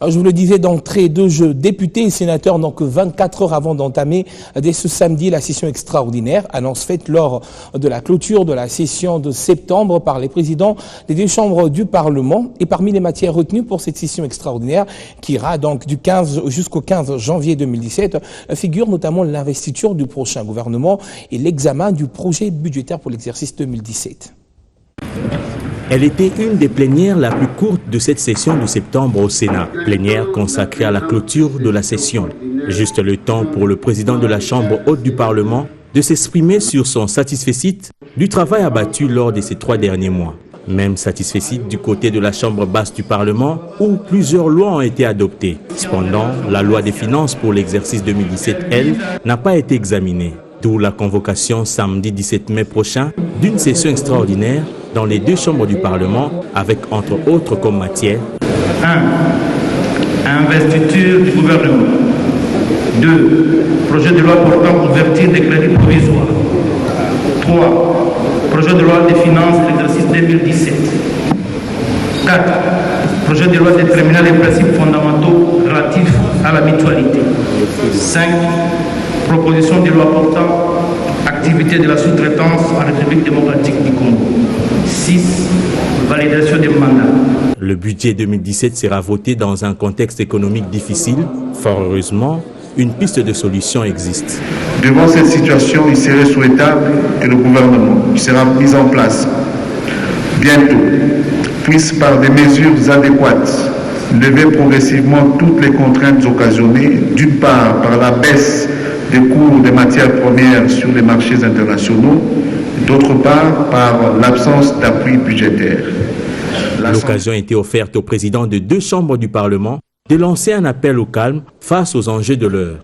Je vous le disais d'entrée de jeu, députés et sénateurs, donc 24 heures avant d'entamer dès ce samedi la session extraordinaire, annonce faite lors de la clôture de la session de septembre par les présidents des deux chambres du Parlement. Et parmi les matières retenues pour cette session extraordinaire, qui ira donc du 15 jusqu'au 15 janvier 2017, figure notamment l'investiture du prochain gouvernement et l'examen du projet budgétaire pour l'exercice 2017. Elle était une des plénières la plus courte de cette session de septembre au Sénat. Plénière consacrée à la clôture de la session. Juste le temps pour le président de la Chambre haute du Parlement de s'exprimer sur son satisfecit du travail abattu lors de ces 3 derniers mois. Même satisfecit du côté de la Chambre basse du Parlement où plusieurs lois ont été adoptées. Cependant, la loi des finances pour l'exercice 2017, elle, n'a pas été examinée. D'où la convocation samedi 17 mai prochain d'une session extraordinaire dans les deux chambres du Parlement avec entre autres comme matière 1. Investiture du gouvernement. 2. Projet de loi portant ouverture des crédits provisoires. 3. Projet de loi des finances de l'exercice 2017. 4. Projet de loi déterminant les principes fondamentaux relatifs à la mutualité. 5. Proposition de loi portant activité de la sous-traitance en République démocratique du Congo. 6. Validation des mandats. Le budget 2017 sera voté dans un contexte économique difficile. Fort heureusement, une piste de solution existe. Devant cette situation, il serait souhaitable que le gouvernement qui sera mis en place bientôt puisse, par des mesures adéquates, lever progressivement toutes les contraintes occasionnées, d'une part par la baisse des cours des matières premières sur les marchés internationaux, d'autre part par l'absence d'appui budgétaire. L'occasion a été offerte au président de deux chambres du Parlement de lancer un appel au calme face aux enjeux de l'heure.